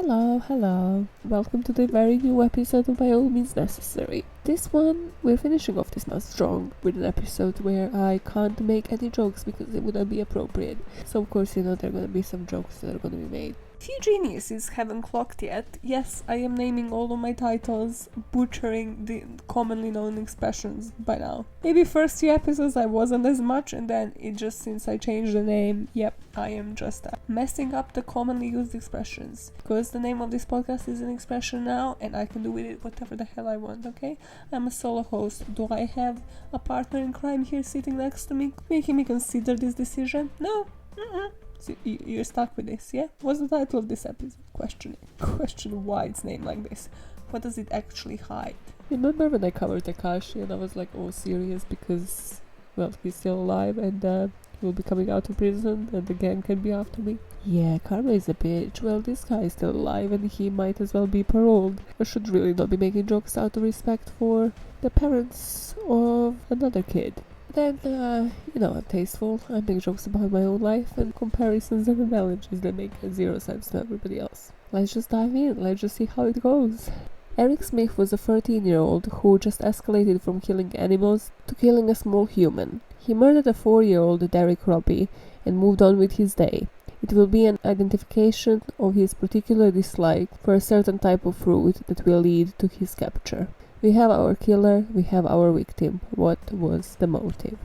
Hello. Welcome to the very new episode of By All Means Necessary. This one, we're finishing off this month strong with an episode where I can't make any jokes because it wouldn't be appropriate. So of course, there are gonna be some jokes that are gonna be made. Few geniuses haven't clocked yet. Yes, I am naming all of my titles, butchering the commonly known expressions by now. Maybe first few episodes I wasn't as much, and then it just since I changed the name, I am just messing up the commonly used expressions. Because the name of this podcast is an expression now, and I can do with it whatever the hell I want, okay? I'm a solo host. Do I have a partner in crime here sitting next to me, making me consider this decision? No. So you're stuck with this, yeah? What's the title of this episode? Question why it's named like this. What does it actually hide? Remember when I covered Takashi and I was like, oh, serious, because, well, he's still alive and he will be coming out of prison and the gang can be after me? Yeah, karma is a bitch. Well, this guy is still alive and he might as well be paroled. I should really not be making jokes out of respect for the parents of another kid. Then, I'm tasteful. I make jokes about my own life and comparisons and analogies that make zero sense to everybody else. Let's just dive in. Let's just see how it goes. Eric Smith was a 13-year-old who just escalated from killing animals to killing a small human. He murdered a 4-year-old Derek Robbie and moved on with his day. It will be an identification of his particular dislike for a certain type of fruit that will lead to his capture. We have our killer, we have our victim. What was the motive?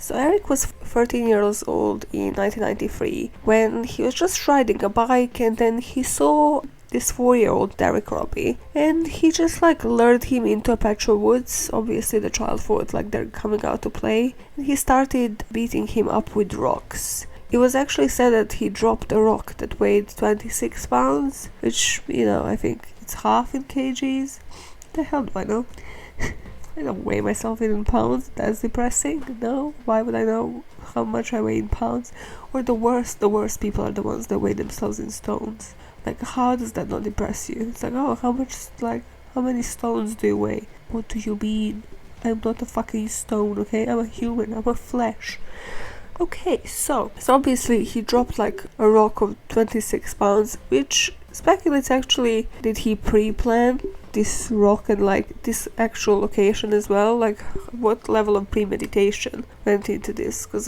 So Eric was 13 years old in 1993 when he was just riding a bike and then he saw this 4-year-old Derek Robbie and he just lured him into a patch of woods. Obviously the child thought they're coming out to play and he started beating him up with rocks. It was actually said that he dropped a rock that weighed 26 pounds, which, I think it's half in kgs. The hell do I know? I don't weigh myself in pounds. That's depressing. No, why would I know how much I weigh in pounds? Or the worst people are the ones that weigh themselves in stones. How does that not depress you? It's how many stones do you weigh? What do you mean? I'm not a fucking stone, okay? I'm a human. I'm a flesh. Okay, so obviously he dropped a rock of 26 pounds, which speculates actually, did he pre-plan this rock and this actual location as well? What level of premeditation went into this? Because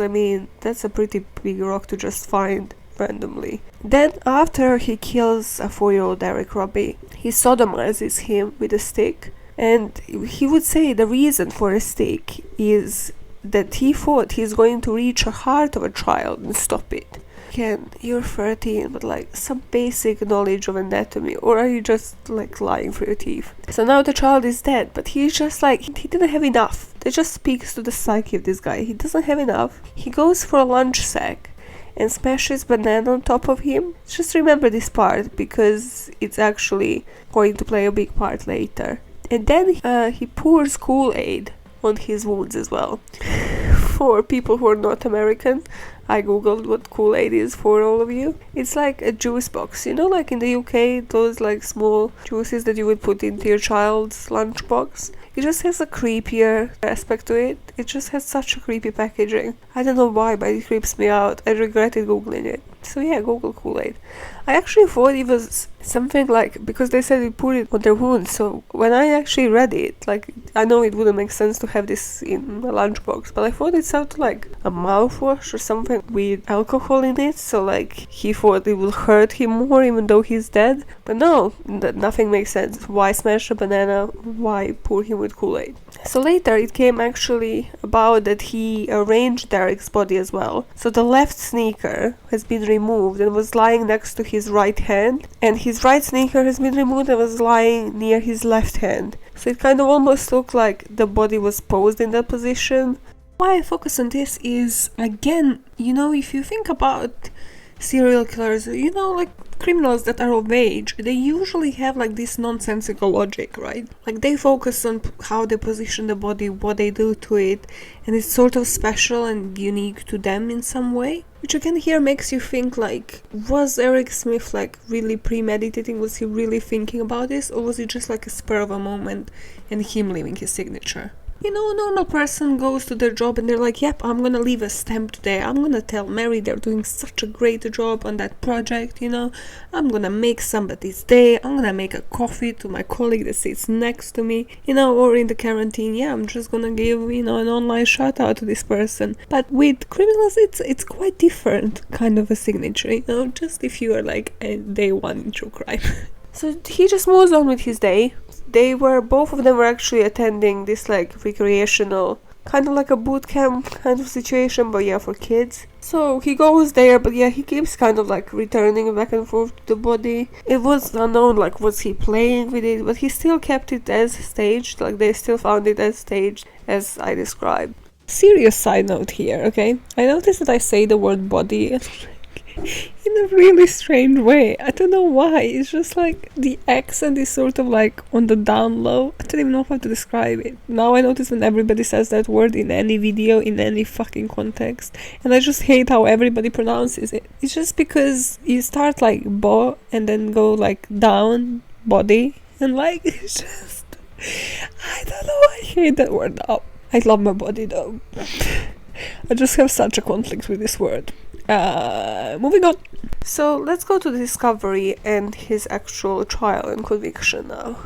that's a pretty big rock to just find randomly. Then after he kills a 4-year-old Derek Robbie, he sodomizes him with a stick, and he would say the reason for a stick is that he thought he's going to reach the heart of a child and stop it. Again, you're 13, but some basic knowledge of anatomy, or are you just lying for your teeth? So now the child is dead, but he's just he didn't have enough. That just speaks to the psyche of this guy. He doesn't have enough. He goes for a lunch sack and smashes banana on top of him. Just remember this part because it's actually going to play a big part later. And then he pours Kool-Aid on his wounds as well. For people who are not American, I googled what Kool-Aid is for all of you. It's like a juice box, in the UK, those small juices that you would put into your child's lunchbox. It just has a creepier aspect to it. It just has such a creepy packaging. I don't know why, but it creeps me out. I regretted googling it. So yeah, Google Kool-Aid. I actually thought it was something because they said we put it on their wounds. So when I actually read it, I know it wouldn't make sense to have this in a lunchbox, but I thought it sounded like a mouthwash or something with alcohol in it. So he thought it would hurt him more even though he's dead. But no, nothing makes sense. Why smash a banana? Why pour him with Kool-Aid? So later it came actually about that he arranged Derek's body as well. So the left sneaker has been removed and was lying next to his right hand, and his right sneaker has been removed and was lying near his left hand. So it kind of almost looked like the body was posed in that position. Why I focus on this is, again, if you think about serial killers, criminals that are of age, they usually have like this nonsensical logic, right? Like they focus on how they position the body, what they do to it, and it's sort of special and unique to them in some way. Which again here makes you think like, was Eric Smith like really premeditating? Was he really thinking about this? Or was it just like a spur of a moment and him leaving his signature? You know, a normal person goes to their job and they're like, yep, I'm gonna leave a stamp today. I'm gonna tell Mary they're doing such a great job on that project, you know. I'm gonna make somebody's day. I'm gonna make a coffee to my colleague that sits next to me, you know, or in the quarantine, yeah, I'm just gonna give, you know, an online shout out to this person. But with criminals, it's quite different kind of a signature, you know, just if you are like a day one in true crime. So he just moves on with his day. Both of them were actually attending this like recreational, kind of like a boot camp kind of situation, but yeah, for kids. So he goes there, but yeah, he keeps kind of like returning back and forth to the body. It was unknown, like, was he playing with it, but he still kept it as staged, like they still found it as staged as I described. Serious side note here, okay? I noticed that I say the word body in a really strange way. I don't know why. It's just like the accent is sort of like on the down low. I don't even know how to describe it. Now I notice when everybody says that word in any video, in any fucking context, and I just hate how everybody pronounces it. It's just because you start like bo and then go like down, body, and like it's just, I don't know, I hate that word now. I love my body though. I just have such a conflict with this word. Moving on. So let's go to the discovery and his actual trial and conviction now.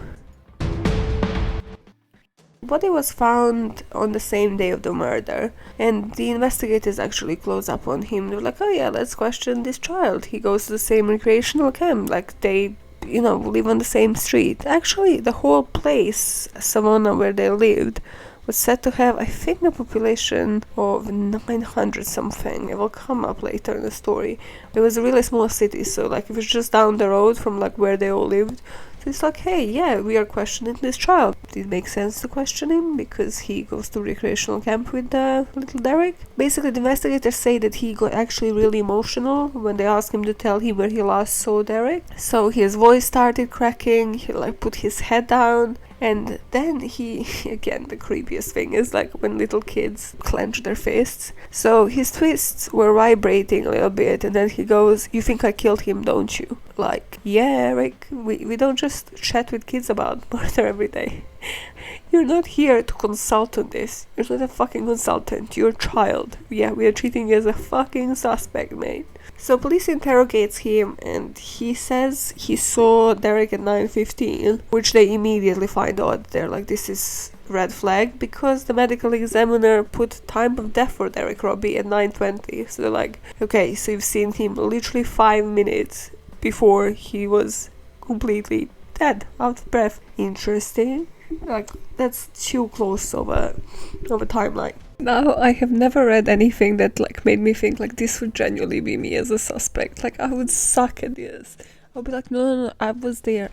The body was found on the same day of the murder, and the investigators actually close up on him. They're like, oh yeah, let's question this child. He goes to the same recreational camp, like they, you know, live on the same street. Actually, the whole place, Savannah, where they lived, was said to have, I think, a population of 900 something. It will come up later in the story. It was a really small city, so like it was just down the road from like where they all lived. So it's like, hey, yeah, we are questioning this child. It makes sense to question him because he goes to recreational camp with little Derek. Basically, the investigators say that he got actually really emotional when they asked him to tell him where he last saw Derek. So his voice started cracking. He like put his head down. And then he, again, the creepiest thing is like when little kids clench their fists. So his fists were vibrating a little bit, and then he goes, you think I killed him, don't you? Like, yeah, Eric, we don't just chat with kids about murder every day. You're not here to consult on this. You're not a fucking consultant. You're a child. Yeah, we are treating you as a fucking suspect, mate. So police interrogates him, and he says he saw Derek at 9:15, which they immediately find out. They're like, this is red flag, because the medical examiner put time of death for Derek Robbie at 9:20. So they're like, okay, so you've seen him literally 5 minutes before he was completely dead, out of breath. Interesting. Like, that's too close of a timeline. Now, I have never read anything that like made me think like this would genuinely be me as a suspect. Like, I would suck at this. I'll be like, no, I was there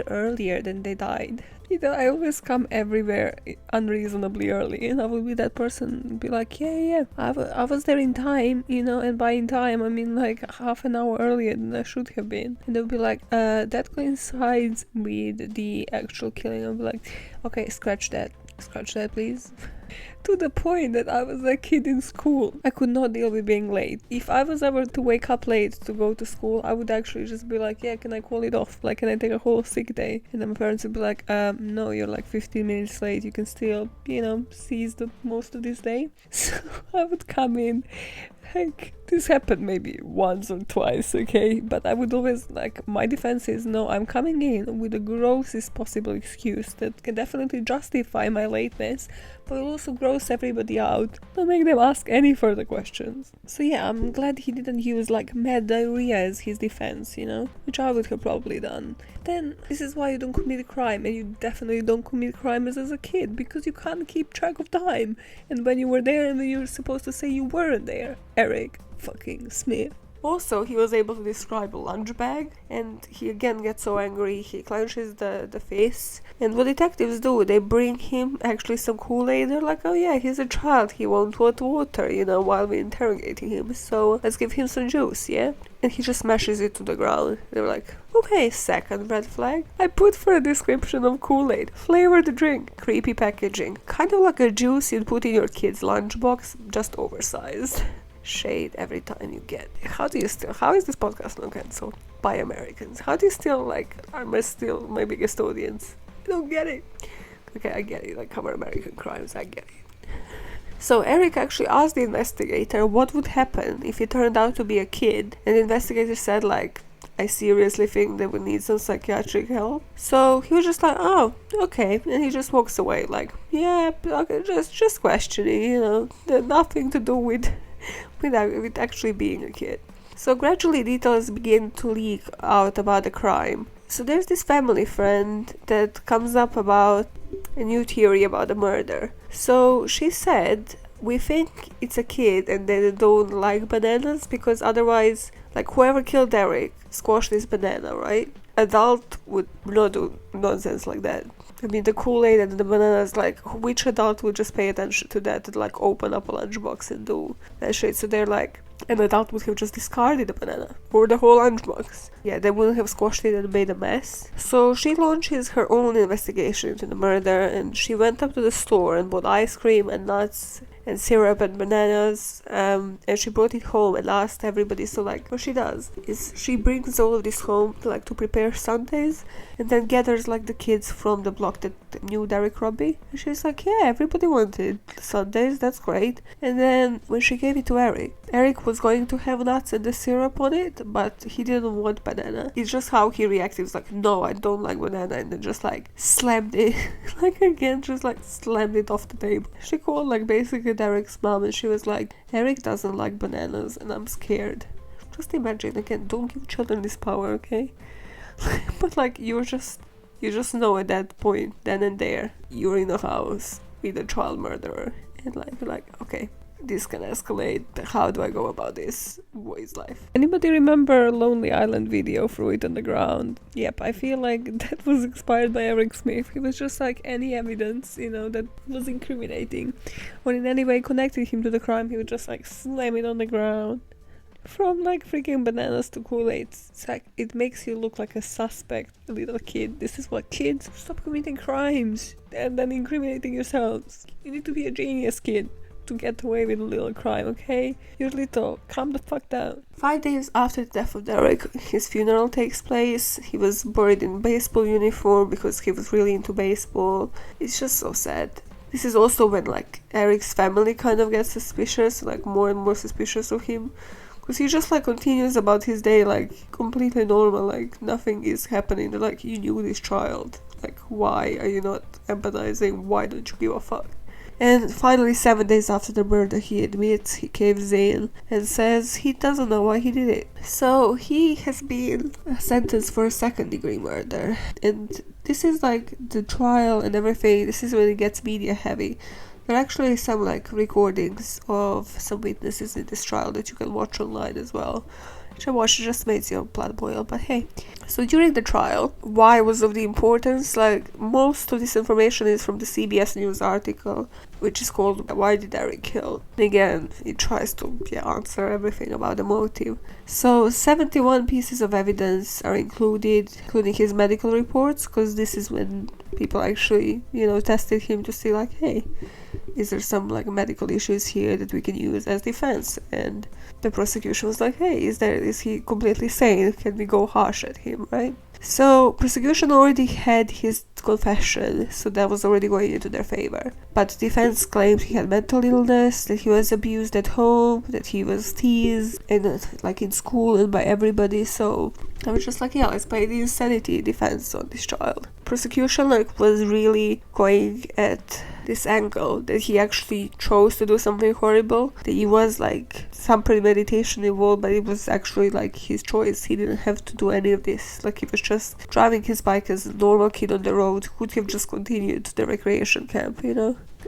earlier than they died. You know, I always come everywhere unreasonably early, and I will be that person and be like, yeah, I was there in time, you know, and by in time I mean like half an hour earlier than I should have been. And they'll be like, that coincides with the actual killing. I'll be like, okay, scratch that please. To the point that I was a kid in school. I could not deal with being late. If I was ever to wake up late to go to school, I would actually just be like, yeah, can I call it off? Like, can I take a whole sick day? And then my parents would be like, no, you're like 15 minutes late. You can still, you know, seize the most of this day. So I would come in. Like, this happened maybe once or twice, okay? But I would always, like, my defense is, no, I'm coming in with the grossest possible excuse that can definitely justify my lateness, but will also gross everybody out, not make them ask any further questions. So yeah, I'm glad he didn't use, like, mad diarrhea as his defense, you know? Which I would have probably done. Then, this is why you don't commit a crime, and you definitely don't commit crimes as a kid, because you can't keep track of time, and when you were there and when you were supposed to say you weren't there. Eric fucking Smith. Also, he was able to describe a lunch bag, and he again gets so angry, he clenches the fist. And what detectives do, they bring him actually some Kool-Aid. They're like, oh yeah, he's a child, he won't want water, while we're interrogating him, so let's give him some juice, yeah? And he just smashes it to the ground. They're like, okay, second red flag. I put for a description of Kool-Aid. Flavored drink. Creepy packaging. Kind of like a juice you'd put in your kid's lunchbox, just oversized. Shade every time you get. How is this podcast not cancelled by Americans? How do you still are still my biggest audience? I don't get it. Okay, I get it. I cover American crimes, I get it. So Eric actually asked the investigator what would happen if he turned out to be a kid, and the investigator said I seriously think they would need some psychiatric help. So he was just like, oh, okay, and he just walks away yeah, okay, just questioning, nothing to do with actually being a kid. So gradually details begin to leak out about the crime. So there's this family friend that comes up about a new theory about the murder. So she said, we think it's a kid and they don't like bananas because otherwise, whoever killed Eric squashed this banana, right? Adult would not do nonsense like that. I mean, the Kool-Aid and the bananas, which adult would just pay attention to that and, open up a lunchbox and do that shit? So they're an adult would have just discarded the banana or the whole lunchbox. Yeah, they wouldn't have squashed it and made a mess. So she launches her own investigation into the murder, and she went up to the store and bought ice cream and nuts and syrup and bananas, and she brought it home and asked everybody. So what she does is she brings all of this home to prepare sundaes, and then gathers the kids from the block that knew Derek Robbie, and she's like, yeah, everybody wanted sundaes, that's great. And then when she gave it to Eric was going to have nuts and the syrup on it, but he didn't want banana. It's just how he reacted. He was no, I don't like banana, and then just slammed it again, just slammed it off the table. She called basically Derek's mom, and she was like, Eric doesn't like bananas and I'm scared. Just imagine, again, don't give children this power, okay? But you just know at that point, then and there, you're in a house with a child murderer, and you're like, okay, this can escalate. How do I go about this? What is life? Anybody remember Lonely Island video, Threw It on the Ground? Yep, I feel that was inspired by Eric Smith. He was just any evidence, that was incriminating or in any way connected him to the crime, he would just slam it on the ground. From freaking bananas to Kool-Aid. It's it makes you look like a suspect, a little kid. This is what kids stop committing crimes and then incriminating yourselves. You need to be a genius, kid, to get away with a little crime, okay? You're little, calm the fuck down. 5 days after the death of Derek, his funeral takes place. He was buried in baseball uniform because he was really into baseball. It's just so sad. This is also when Eric's family kind of gets suspicious, more and more suspicious of him, because he just continues about his day completely normal, nothing is happening. They're you knew this child, why are you not empathizing? Why don't you give a fuck? And finally, 7 days after the murder, he admits, he caves in and says he doesn't know why he did it. So he has been sentenced for a second-degree murder, and this is the trial and everything. This is when it gets media heavy. There are actually some recordings of some witnesses in this trial that you can watch online as well. Which I watched, it just makes your blood boil, but hey. So during the trial, why was of the importance? Most of this information is from the CBS News article, which is called Why Did Eric Kill? Again, it tries to answer everything about the motive. So 71 pieces of evidence are included, including his medical reports, because this is when people actually, tested him to see hey, is there some medical issues here that we can use as defense? And the prosecution was hey, is he completely sane? Can we go harsh at him, right? So prosecution already had his confession, so that was already going into their favor. But defense claimed he had mental illness, that he was abused at home, that he was teased and in school and by everybody. So I was just yeah, let's play the insanity defense on this child. Prosecution was really going at this angle that he actually chose to do something horrible, that he was some premeditation involved, but it was actually his choice. He didn't have to do any of this. He was just driving his bike as a normal kid on the road, could have just continued to the recreation camp,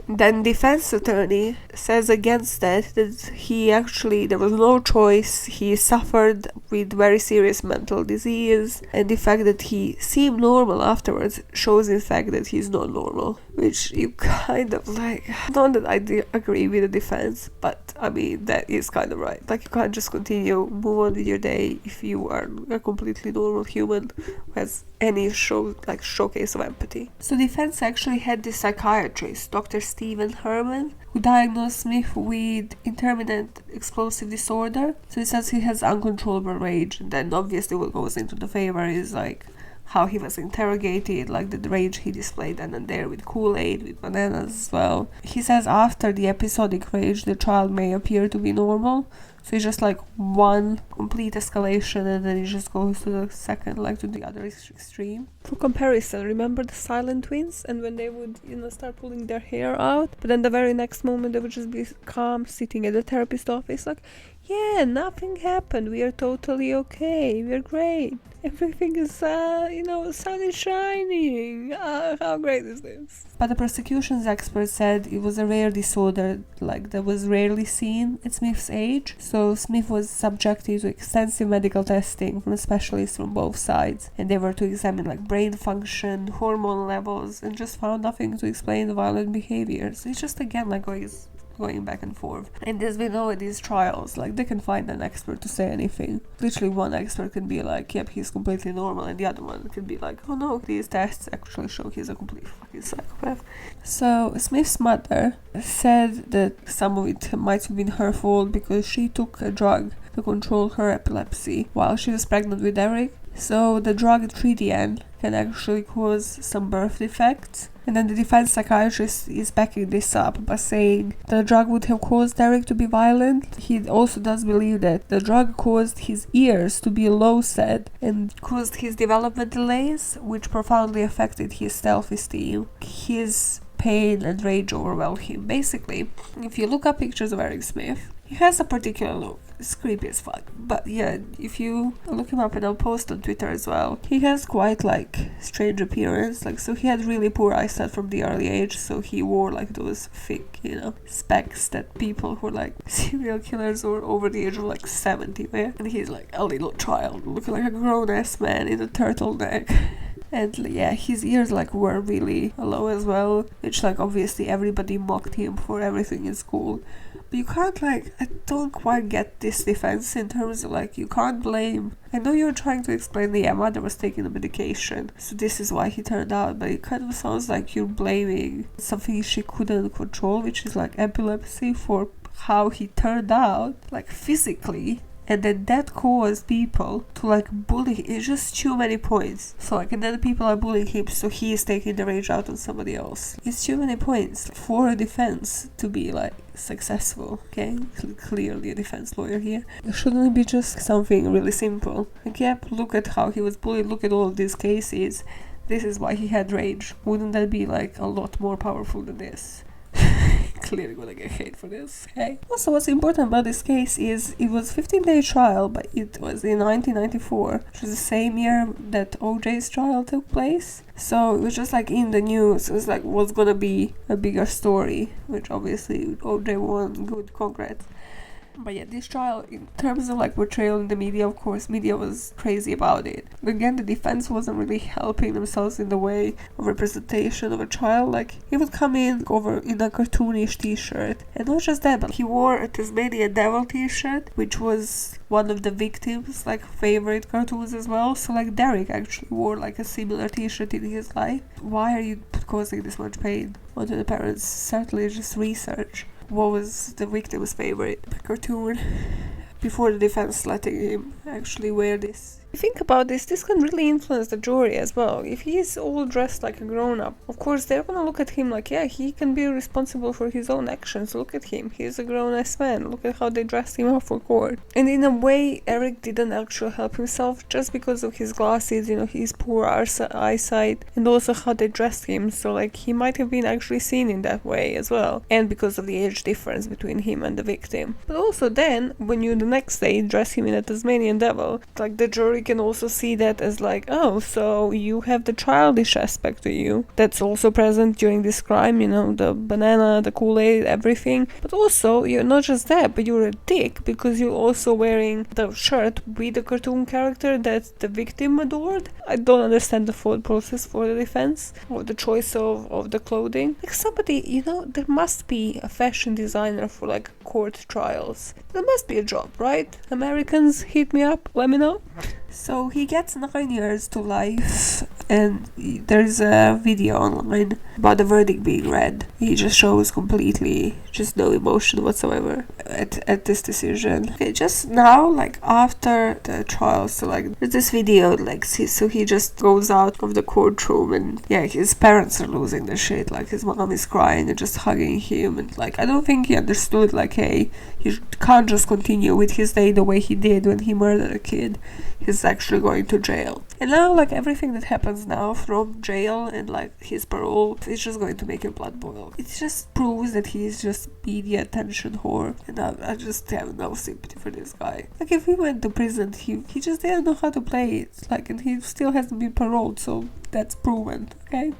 Then defense attorney says against that he actually, there was no choice, he suffered with very serious mental disease, and the fact that he seemed normal afterwards shows in fact that he's not normal, which you kind of like, not that I agree with the defense, but I mean that is kind of right. Like, you can't just continue, move on with your day if you are a completely normal human who has any showcase of empathy. So defense actually had this psychiatrist, Dr. Stephen Herman, who diagnosed Smith with intermittent explosive disorder. So he says he has uncontrollable rage, and then obviously what goes into the favor is like how he was interrogated, like the rage he displayed then and there with Kool-Aid, with bananas as well. He says after the episodic rage, the child may appear to be normal. So it's just like one complete escalation, and then it just goes to the second, like to the other extreme. For comparison, remember the silent twins? And when they would, start pulling their hair out, but then the very next moment they would just be calm, sitting at the therapist office, like, yeah, nothing happened. We are totally okay. We're great. Everything is, sun is shining. How great is this? But the prosecution's expert said it was a rare disorder, like that was rarely seen at Smith's age. So Smith was subjected to extensive medical testing from specialists from both sides, and they were to examine like brain function, hormone levels, and just found nothing to explain the violent behavior. So it's just again like going back and forth. And as we know at these trials, like, they can find an expert to say anything. Literally one expert can be like, yep, he's completely normal, and the other one can be like, oh no, these tests actually show he's a complete fucking psychopath. So Smith's mother said that some of it might have been her fault because she took a drug to control her epilepsy while she was pregnant with Eric. So the drug Tritian can actually cause some birth defects. And then the defense psychiatrist is backing this up by saying the drug would have caused Eric to be violent. He also does believe that the drug caused his ears to be low set and caused his development delays, which profoundly affected his self-esteem. His pain and rage overwhelmed him. Basically, if you look up pictures of Eric Smith, he has a particular look. It's creepy as fuck. But yeah, if you look him up, and I'll post on Twitter as well, he has quite like strange appearance. Like, so he had really poor eyesight from the early age, so he wore like those thick, specs that people who are like serial killers or over the age of like 70 wear. And he's like a little child, looking like a grown-ass man in a turtleneck. And yeah, his ears like were really low as well, which like obviously everybody mocked him for everything in school. But you can't I don't quite get this defense in terms of like, you can't blame. I know you're trying to explain that mother was taking the medication, so this is why he turned out, but it kind of sounds like you're blaming something she couldn't control, which is like epilepsy, for how he turned out, like physically. And then that caused people to like bully. It's just too many points. So like, and then people are bullying him, so he is taking the rage out on somebody else. It's too many points for a defense to be like successful. Okay, clearly a defense lawyer here. Shouldn't it be just something really simple? Like, yep, look at how he was bullied. Look at all of these cases. This is why he had rage. Wouldn't that be like a lot more powerful than this? Clearly gonna get hate for this, hey? Also, what's important about this case is it was 15-day trial, but it was in 1994, which was the same year that OJ's trial took place. So it was just like in the news. It was like, what's gonna be a bigger story, which obviously OJ won. Good, congrats. But yeah, this trial, in terms of like portrayal in the media, of course, media was crazy about it. But again, the defense wasn't really helping themselves in the way of representation of a child. Like, he would come in over in a cartoonish t-shirt. And not just that, but he wore a Tasmanian Devil t-shirt, which was one of the victims' like favorite cartoons as well. So like, Derek actually wore like a similar t-shirt in his life. Why are you causing this much pain onto the parents? Certainly just research what was the victim's favorite cartoon before the defense letting him actually wear this. If you think about this can really influence the jury as well. If he's all dressed like a grown-up, of course they're gonna look at him like, yeah, he can be responsible for his own actions. Look at him, he's a grown-ass man. Look at how they dressed him up for court. And in a way, Eric didn't actually help himself just because of his glasses, his poor eyesight, and also how they dressed him. So like, he might have been actually seen in that way as well, and because of the age difference between him and the victim. But also then, when you the next day dress him in a Tasmanian Devil, like, the jury can also see that as like, oh, so you have the childish aspect to you that's also present during this crime, you know, the banana, the Kool-Aid, everything. But also, you're not just that, but you're a dick because you're also wearing the shirt with the cartoon character that the victim adored. I don't understand the thought process for the defense or the choice of the clothing. Like somebody, you know, there must be a fashion designer for like court trials. There must be a job, right? Americans, hit me up, let me know. So he gets 9 years to life, and there's a video online about the verdict being read. He just shows completely just no emotion whatsoever at this decision. Okay, just now, like after the trial, so like there's this video, like so he just goes out of the courtroom, and yeah, his parents are losing their shit. Like his mom is crying and just hugging him, and like I don't think he understood like, hey, he can't just continue with his day the way he did when he murdered a kid. He's actually going to jail. And now, like, everything that happens now from jail and, like, his parole, it's just going to make your blood boil. It just proves that he's just media attention whore. And I just have no sympathy for this guy. Like, if he went to prison, he just didn't know how to play it. Like, and he still hasn't been paroled, so that's proven, okay?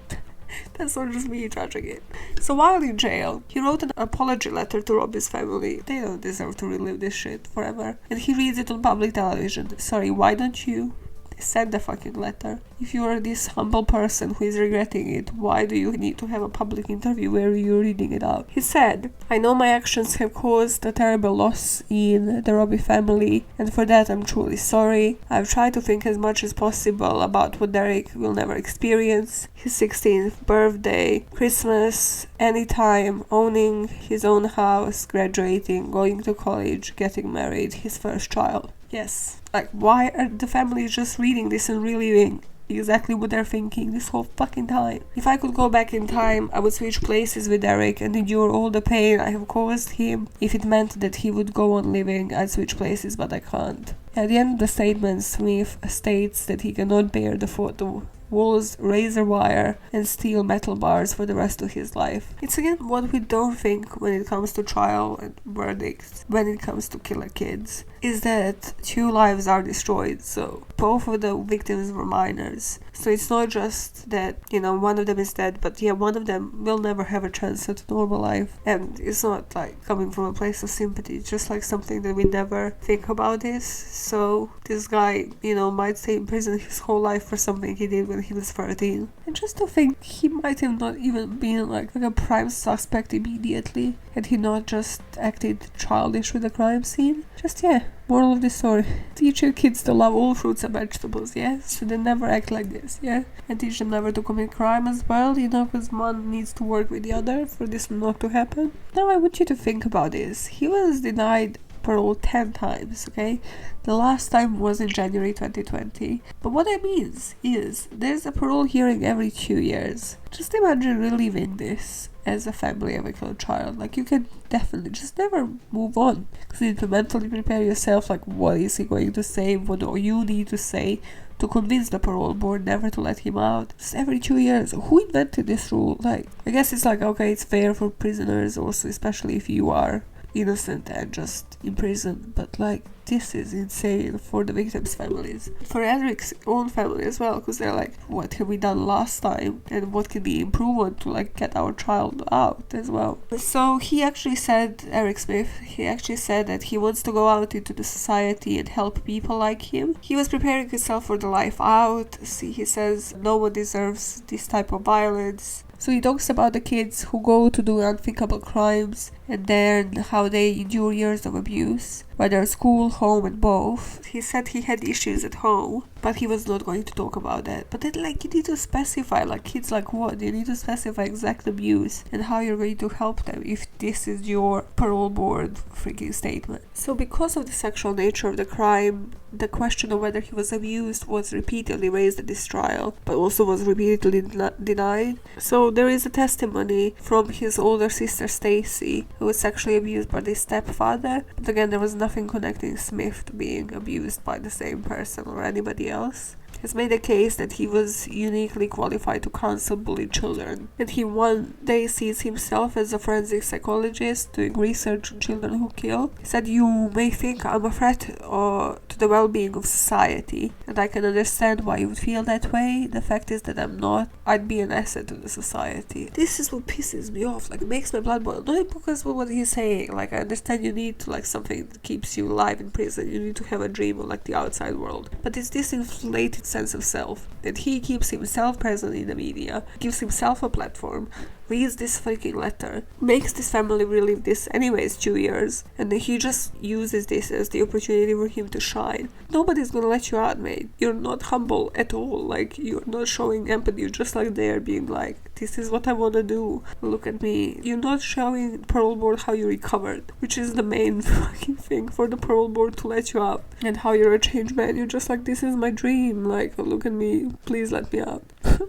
That's not just me judging it. So while in jail, he wrote an apology letter to Robbie's family. They don't deserve to relive this shit forever. And he reads it on public television. Sorry, why don't you? Send the fucking letter. If you are this humble person who is regretting it, why do you need to have a public interview where you're reading it out? He said, I know my actions have caused a terrible loss in the Robbie family, and for that I'm truly sorry. I've tried to think as much as possible about what Derek will never experience. His 16th birthday, Christmas, anytime, owning his own house, graduating, going to college, getting married, his first child. Yes. Like, why are the families just reading this and reliving exactly what they're thinking this whole fucking time? If I could go back in time, I would switch places with Eric and endure all the pain I have caused him. If it meant that he would go on living, I'd switch places, but I can't. At the end of the statement, Smith states that he cannot bear the thought of walls, razor wire, and steel metal bars for the rest of his life. It's again what we don't think when it comes to trial and verdicts, when it comes to killer kids, is that 2 lives are destroyed. So both of the victims were minors. So it's not just that, you know, one of them is dead, but yeah, one of them will never have a chance at a normal life. And it's not like coming from a place of sympathy, it's just like something that we never think about this. So this guy, you know, might stay in prison his whole life for something he did when he was 13. And just to think he might have not even been like a prime suspect immediately, had he not just acted childish with the crime scene. Just yeah, moral of the story, teach your kids to love all fruits and vegetables, yeah, so they never act like this, yeah, and teach them never to commit crime as well, you know, because one needs to work with the other for this not to happen. Now I want you to think about this. He was denied parole 10 times, okay? The last time was in January 2020. But what that means is there's a parole hearing every 2 years. Just imagine reliving this as a family of a killed child. Like, you can definitely just never move on, because you need to mentally prepare yourself, like, what is he going to say, what do you need to say to convince the parole board never to let him out. Just every 2 years. Who invented this rule? Like, I guess it's like, okay, it's fair for prisoners also, especially if you are innocent and just in prison, but like, this is insane for the victims' families, for Eric's own family as well, because they're like, what have we done last time and what can be improved to like get our child out as well. So he actually said, Eric Smith, he actually said that he wants to go out into the society and help people like him. He was preparing himself for the life out. See, he says no one deserves this type of violence. So he talks about the kids who go to do unthinkable crimes and then how they endure years of abuse, whether school, home, and both. He said he had issues at home, but he was not going to talk about that. But then, like, you need to specify, like, kids like what? You need to specify exact abuse and how you're going to help them if this is your parole board freaking statement. So because of the sexual nature of the crime, the question of whether he was abused was repeatedly raised at this trial, but also was repeatedly denied. So there is a testimony from his older sister Stacy, who was sexually abused by his stepfather. But again, there was nothing connecting Smith to being abused by the same person or anybody else. has made a case that he was uniquely qualified to counsel bullied children, and he one day sees himself as a forensic psychologist doing research on children who kill. He said, "You may think I'm a threat to the well-being of society, and I can understand why you would feel that way. The fact is that I'm not. I'd be an asset to the society." This is what pisses me off, like, it makes my blood boil. Not because of what he's saying, like, I understand you need to, like, something that keeps you alive in prison, you need to have a dream of, like, the outside world, but it's this inflated sense of self, that he keeps himself present in the media, gives himself a platform, reads this freaking letter, makes this family relive this anyways 2 years, and then he just uses this as the opportunity for him to shine. Nobody's gonna let you out, mate. You're not humble at all, like, you're not showing empathy, you're just like there being like, this is what I wanna do, look at me. You're not showing parole board how you recovered, which is the main fucking thing for the parole board to let you out, and how you're a changed man. You're just like, this is my dream, like, look at me, please let me out.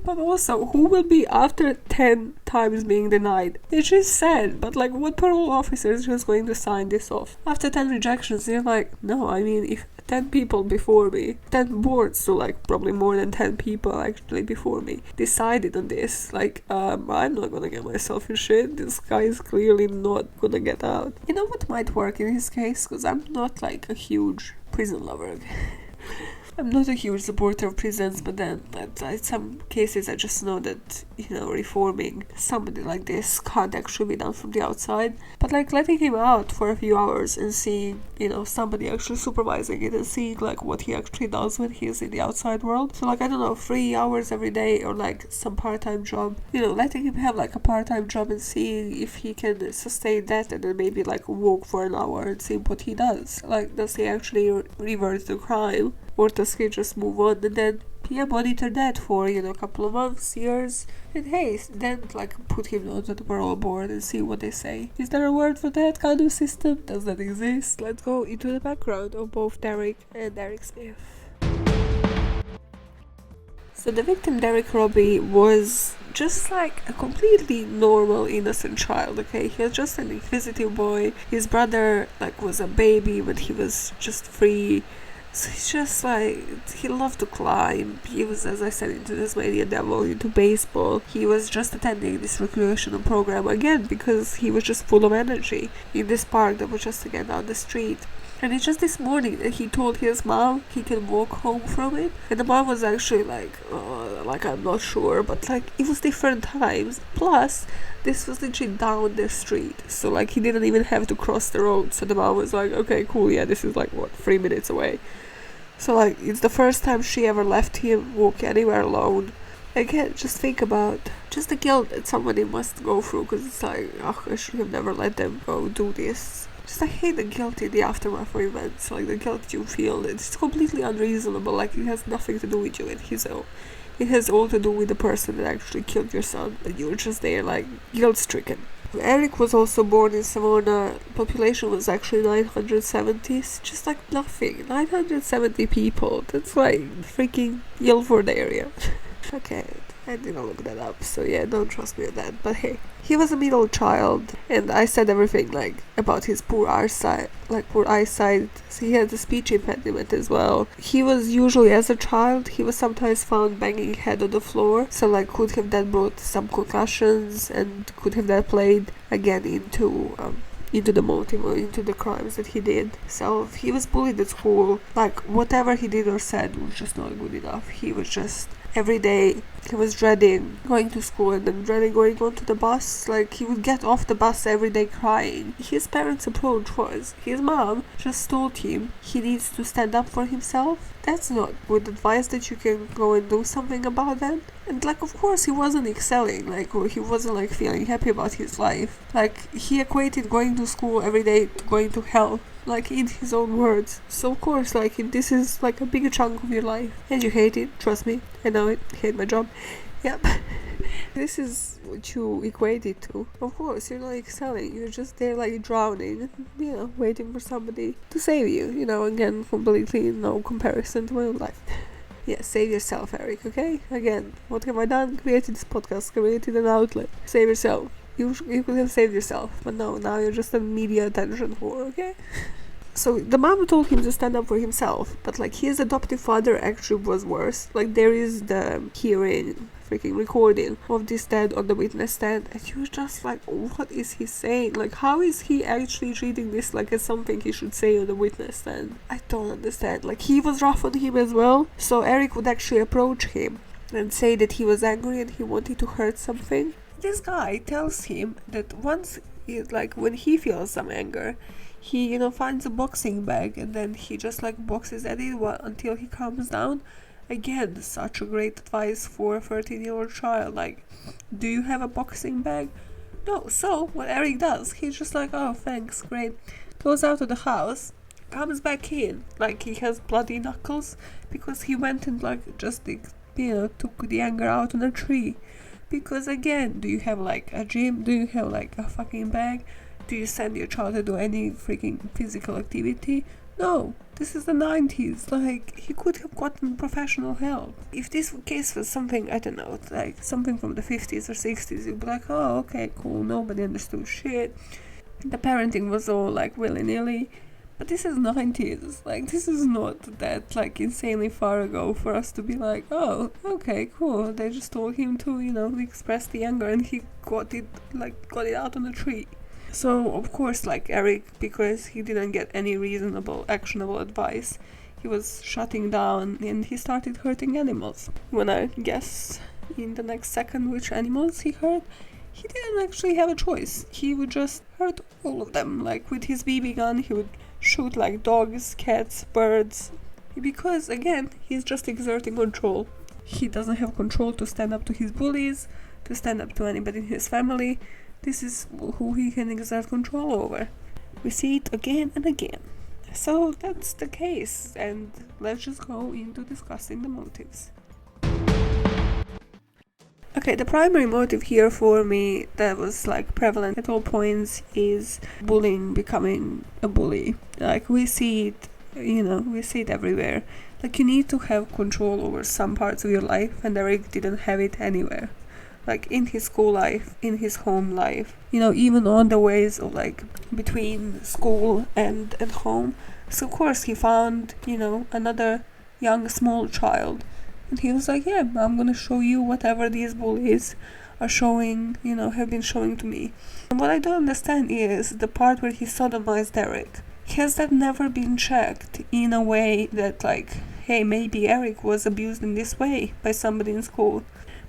But also, who will be after 10 times being denied? It's just sad, but like, what parole officer is just going to sign this off? After 10 rejections, you're like, no, I mean, if 10 people before me, 10 boards, so like probably more than 10 people actually before me, decided on this, like, I'm not gonna get myself in shit. This guy is clearly not gonna get out. You know what might work in his case? Because I'm not like a huge prison lover. I'm not a huge supporter of prisons, but then in some cases I just know that, reforming somebody like this can't actually be done from the outside. But like letting him out for a few hours and seeing, somebody actually supervising it and seeing like what he actually does when he's in the outside world. So like, I don't know, 3 hours every day or like some part-time job, letting him have like a part-time job and seeing if he can sustain that, and then maybe like walk for an hour and see what he does. Like, does he actually revert to crime? Or does he just move on and then monitor that for, a couple of months, years, and hey, then like put him onto the parole board and see what they say. Is there a word for that kind of system? Does that exist? Let's go into the background of both Derek and Eric Smith. So the victim, Derek Robbie, was just like a completely normal, innocent child, okay? He was just an inquisitive boy. His brother was a baby when he was just 3. So he's just he loved to climb. He was, as I said, into Tasmania Devil, into baseball. He was just attending this recreational program again because he was just full of energy in this park that was just again down the street. And it's just this morning that he told his mom he can walk home from it. And the mom was actually I'm not sure, but it was different times. Plus, this was literally down the street. So he didn't even have to cross the road. So the mom was like, okay, cool, yeah, this is 3 minutes away. So it's the first time she ever left him walk anywhere alone. Again, just think about just the guilt that somebody must go through, because it's I should have never let them go do this. Just I hate the guilt in the aftermath of events, the guilt you feel. It's completely unreasonable, it has nothing to do with you and his own. It has all to do with the person that actually killed your son, but you were just there guilt-stricken. Eric was also born in Savona. Population was actually 970, just nothing. 970 people. That's freaking Guildford area. Okay, I didn't look that up, so yeah, don't trust me on that. But hey, he was a middle child, and I said everything about his poor eyesight. So he had a speech impediment as well. He was usually, as a child, he was sometimes found banging head on the floor. So could have that brought some concussions, and could have that played again into the motive or into the crimes that he did. So he was bullied at school. Whatever he did or said was just not good enough. He was just every day he was dreading going to school and then dreading going onto the bus. He would get off the bus every day crying. His parents' approach was his mom just told him he needs to stand up for himself. That's not good advice that you can go and do something about that. And of course he wasn't excelling, or he wasn't feeling happy about his life. He equated going to school every day to going to hell, in his own words. So of course, if this is a big chunk of your life and you hate it, trust me, I know it, hate my job. Yep. This is what you equate it to. Of course, you're not excelling, you're just there drowning, waiting for somebody to save you. Again, completely no comparison to my own life. Yeah, save yourself, Eric, okay? Again, what have I done? Created this podcast, created an outlet. Save yourself. You could have saved yourself, but no, now you're just a media attention whore, okay? So the mom told him to stand up for himself, but like his adoptive father actually was worse. Like there is the hearing freaking recording of this dad on the witness stand, and you were just like, what is he saying? Like, how is he actually treating this like as something he should say on the witness stand? I don't understand. Like, he was rough on him as well, so Eric would actually approach him and say that he was angry and he wanted to hurt something. This guy tells him that once like when he feels some anger, he, you know, finds a boxing bag and then he just like boxes at it until he calms down. Again, such a great advice for a 13-year-old child. Like, do you have a boxing bag? No. So what Eric does, he's just like, oh, thanks, great, goes out of the house, comes back in like he has bloody knuckles because he went and like just, you know, took the anger out on a tree. Because again, do you have like a gym? Do you have like a fucking bag? Do you send your child to do any freaking physical activity? No, this is the 90s. Like, he could have gotten professional help. If this case was something, I don't know, like something from the 50s or 60s, you'd be like, oh, okay, cool, nobody understood shit. The parenting was all like willy-nilly. But this is 90s. Like, this is not that like insanely far ago for us to be like, oh, okay, cool. They just told him to, you know, express the anger and he got it out on a tree. So, of course, like Eric, because he didn't get any reasonable, actionable advice, he was shutting down and he started hurting animals. When I guess in the next second which animals he hurt, he didn't actually have a choice. He would just hurt all of them. Like, with his BB gun, he would shoot like dogs, cats, birds. Because, again, he's just exerting control. He doesn't have control to stand up to his bullies, to stand up to anybody in his family. This is who he can exert control over. We see it again and again. So that's the case, and let's just go into discussing the motives. Okay, the primary motive here for me that was like prevalent at all points is bullying becoming a bully. Like, we see it, you know, we see it everywhere. Like, you need to have control over some parts of your life, and Eric didn't have it anywhere. Like, in his school life, in his home life, you know, even on the ways of like between school and at home. So of course he found, you know, another young small child, and he was like, yeah, I'm gonna show you whatever these bullies are showing, you know, have been showing to me. And what I don't understand is the part where he sodomized Eric. Has that never been checked in a way that like, hey, maybe Eric was abused in this way by somebody in school?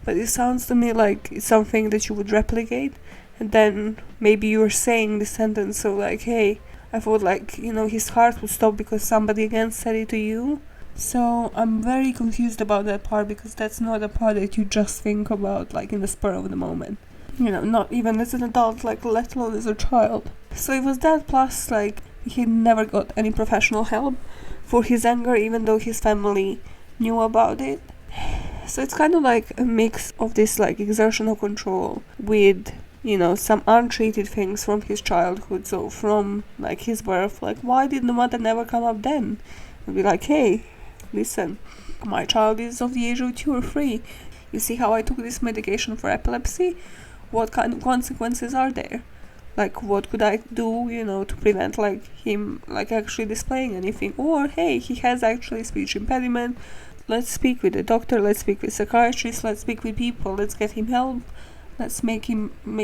But it sounds to me like it's something that you would replicate, and then maybe you're saying the sentence so like, hey, I thought like, you know, his heart would stop because somebody again said it to you. So I'm very confused about that part, because that's not a part that you just think about like in the spur of the moment. You know, not even as an adult, like let alone as a child. So it was that, plus like he never got any professional help for his anger, even though his family knew about it. So it's kind of like a mix of this like exertion of control with, you know, some untreated things from his childhood. So from like his birth, like, why did the mother never come up then and be like, hey, listen, my child is of the age of 2 or 3. You see how I took this medication for epilepsy? What kind of consequences are there? Like, what could I do, you know, to prevent like him like actually displaying anything? Or hey, he has actually speech impediment. Let's speak with the doctor, let's speak with psychiatrists, let's speak with people, let's get him help. Let's make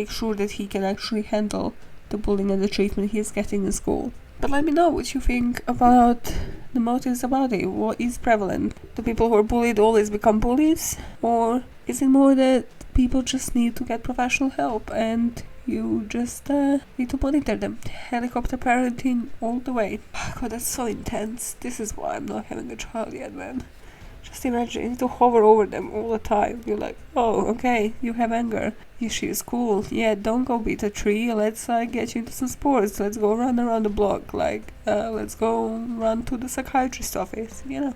sure that he can actually handle the bullying and the treatment he's getting in school. But let me know what you think about the motives about it. What is prevalent? Do people who are bullied always become bullies? Or is it more that people just need to get professional help and you just need to monitor them? Helicopter parenting all the way. God, that's so intense. This is why I'm not having a child yet, man. Just imagine, you need to hover over them all the time. You're like, oh, okay, you have anger. She's cool. Yeah, don't go beat a tree. Let's get you into some sports. Let's go run around the block. Like, let's go run to the psychiatrist's office, you know.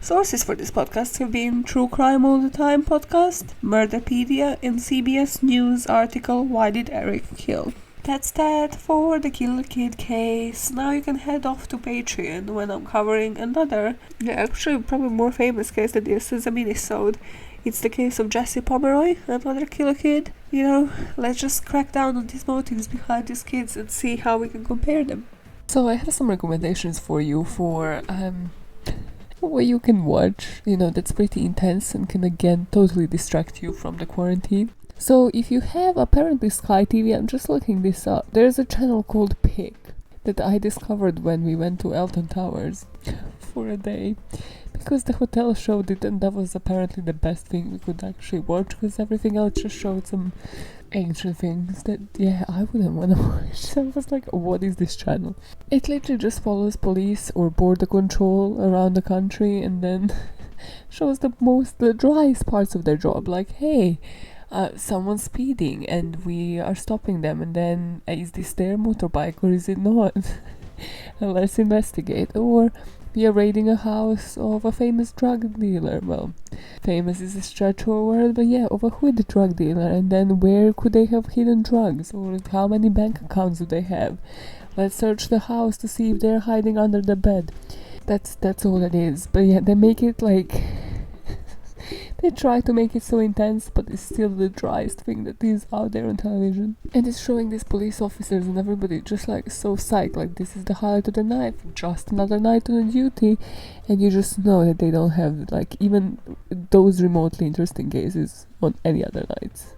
Sources for this podcast have been True Crime All the Time podcast, Murderpedia, and CBS News article, Why Did Eric Kill? That's that for the Killer Kid case. Now you can head off to Patreon when I'm covering another, actually probably more famous case than this is a mini-sode. It's the case of Jesse Pomeroy, another killer kid. You know, let's just crack down on these motives behind these kids and see how we can compare them. So I have some recommendations for you for what you can watch, that's pretty intense and can again totally distract you from the quarantine. So if you have apparently Sky TV, I'm just looking this up. There's a channel called Pick that I discovered when we went to Elton Towers for a day, because the hotel showed it, and that was apparently the best thing we could actually watch, because everything else just showed some ancient things that, I wouldn't want to watch. So I was like, what is this channel? It literally just follows police or border control around the country, and then shows the driest parts of their job, like, hey, someone's speeding and we are stopping them, and then is this their motorbike or is it not? And let's investigate. Or we are raiding a house of a famous drug dealer. Well, famous is a stretch of a word, but of a hood drug dealer. And then where could they have hidden drugs? Or how many bank accounts do they have? Let's search the house to see if they're hiding under the bed. That's all it is. But they make it like... They try to make it so intense, but it's still the driest thing that is out there on television. And it's showing these police officers and everybody just like so psyched, like this is the highlight of the night, just another night on duty. And you just know that they don't have like even those remotely interesting cases on any other nights.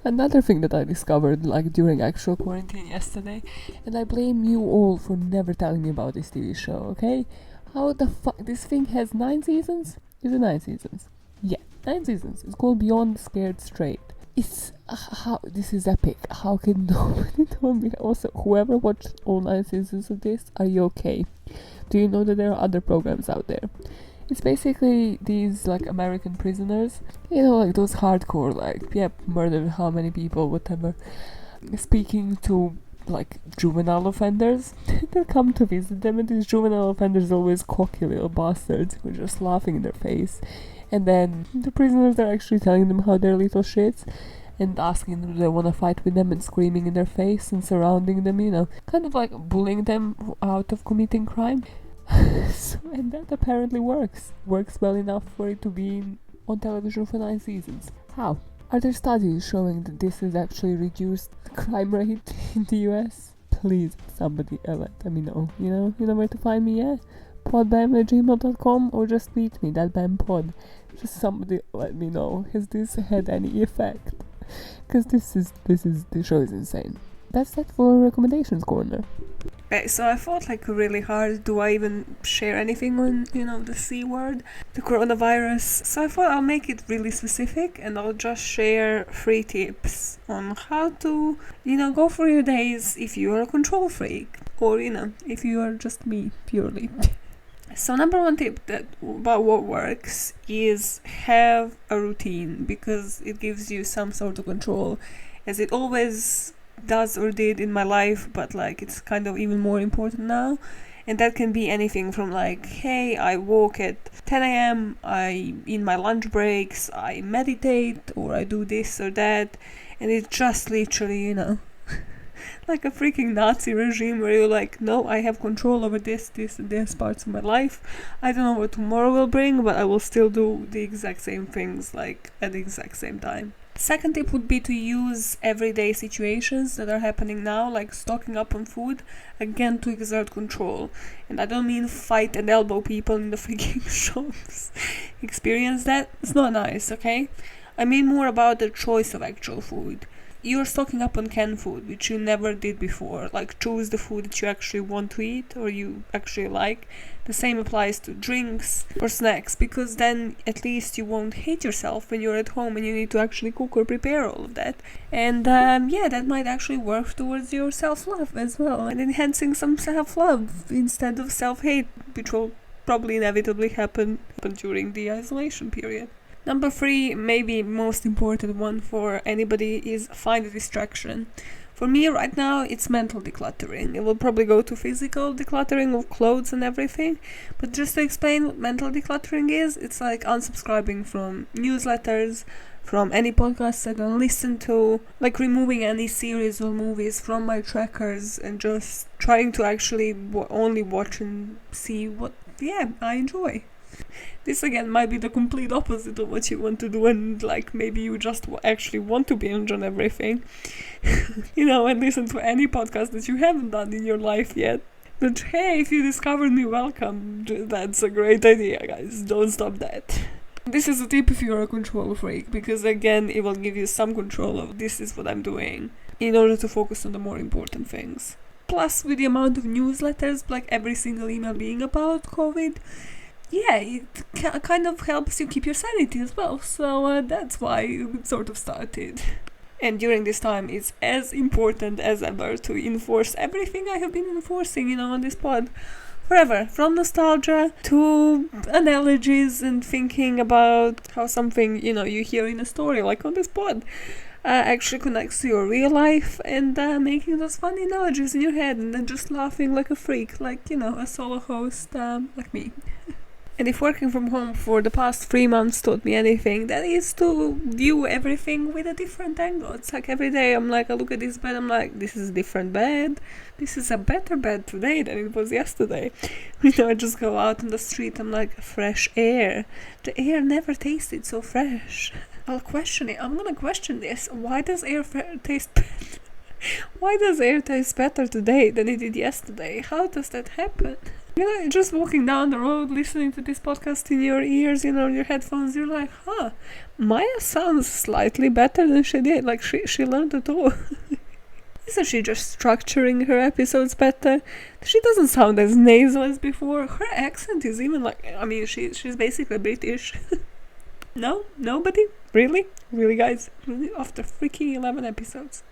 Another thing that I discovered like during actual quarantine yesterday, and I blame you all for never telling me about this TV show, okay? How the fuck, this thing has 9 seasons? Is it 9 seasons? Yeah, 9 seasons. It's called Beyond Scared Straight. It's this is epic. How can nobody tell me? Also, whoever watched all 9 seasons of this, are you okay? Do you know that there are other programs out there? It's basically these like American prisoners, like those hardcore, like murdered how many people, whatever, speaking to like juvenile offenders. They come to visit them, and these juvenile offenders are always cocky little bastards who are just laughing in their face. And then the prisoners are actually telling them how they're little shits and asking them if they want to fight with them and screaming in their face and surrounding them, kind of like bullying them out of committing crime. And that apparently works well enough for it to be on television for 9 seasons. How? Are there studies showing that this has actually reduced the crime rate in the US? Please, somebody let me know. You know where to find me, podbamn@gmail.com, or just tweet me, thatbammpod. Just somebody let me know. Has this had any effect? Because the show is insane. That's that for recommendations corner. Okay, so I thought like really hard, do I even share anything on, the C word, the coronavirus? So I thought I'll make it really specific, and I'll just share 3 tips on how to, go for your days if you are a control freak, or, if you are just me, purely. So number 1 tip about what works is have a routine, because it gives you some sort of control, as it always does or did in my life, but like it's kind of even more important now. And that can be anything from like, hey, I walk at 10 a.m, in my lunch breaks I meditate, or I do this or that, and it's just literally, like a freaking Nazi regime where you're like, no, I have control over this and this parts of my life. I don't know what tomorrow will bring, but I will still do the exact same things like at the exact same time. Second tip would be to use everyday situations that are happening now, like stocking up on food, again to exert control. And I don't mean fight and elbow people in the freaking shops. Experience that? It's not nice, okay? I mean more about the choice of actual food. You're stocking up on canned food, which you never did before. Like, choose the food that you actually want to eat or you actually like. The same applies to drinks or snacks, because then at least you won't hate yourself when you're at home and you need to actually cook or prepare all of that. And that might actually work towards your self-love as well, and enhancing some self-love instead of self-hate, which will probably inevitably happen during the isolation period. Number 3, maybe most important one for anybody, is find a distraction. For me right now, it's mental decluttering. It will probably go to physical decluttering of clothes and everything. But just to explain what mental decluttering is, it's like unsubscribing from newsletters, from any podcasts I don't listen to, like removing any series or movies from my trackers and just trying to actually only watch and see what, I enjoy. This again might be the complete opposite of what you want to do, and like maybe you just actually want to binge on everything, and listen to any podcast that you haven't done in your life yet. But hey, if you discovered me, welcome. That's a great idea, guys. Don't stop that. This is a tip if you're a control freak, because again, it will give you some control of this is what I'm doing in order to focus on the more important things. Plus, with the amount of newsletters, like every single email being about COVID, yeah, it kind of helps you keep your sanity as well. So that's why it sort of started. And during this time, it's as important as ever to enforce everything I have been enforcing, on this pod. Forever, from nostalgia to analogies and thinking about how something, you hear in a story, like on this pod, actually connects to your real life, and making those funny analogies in your head and then just laughing like a freak, like, a solo host like me. And if working from home for the past 3 months taught me anything, that is to view everything with a different angle. It's like every day I look at this bed, I'm like, this is a different bed. This is a better bed today than it was yesterday. I just go out on the street, I'm like, fresh air. The air never tasted so fresh. I'll question it. I'm gonna question this. Why does air taste better? Why does air taste better today than it did yesterday? How does that happen? Just walking down the road, listening to this podcast in your ears, your headphones, you're like, Maja sounds slightly better than she did. Like, she learned it all. Isn't she just structuring her episodes better? She doesn't sound as nasal as before. Her accent is even she's basically British. No? Nobody? Really? Really, guys? Really? After freaking 11 episodes.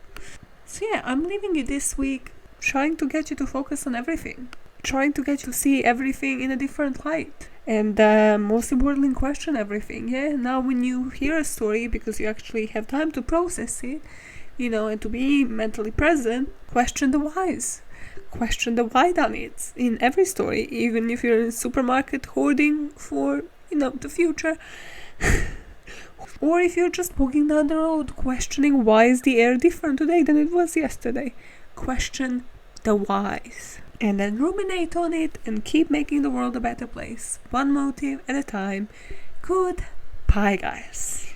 So yeah, I'm leaving you this week trying to get you to focus on everything. Trying to get you to see everything in a different light. And most importantly, question everything. Yeah, now when you hear a story, because you actually have time to process it, and to be mentally present, question the whys. Question the why done it in every story, even if you're in a supermarket hoarding for, the future. Or if you're just walking down the road, questioning why is the air different today than it was yesterday. Question the whys. And then ruminate on it and keep making the world a better place. One motive at a time. Goodbye, guys.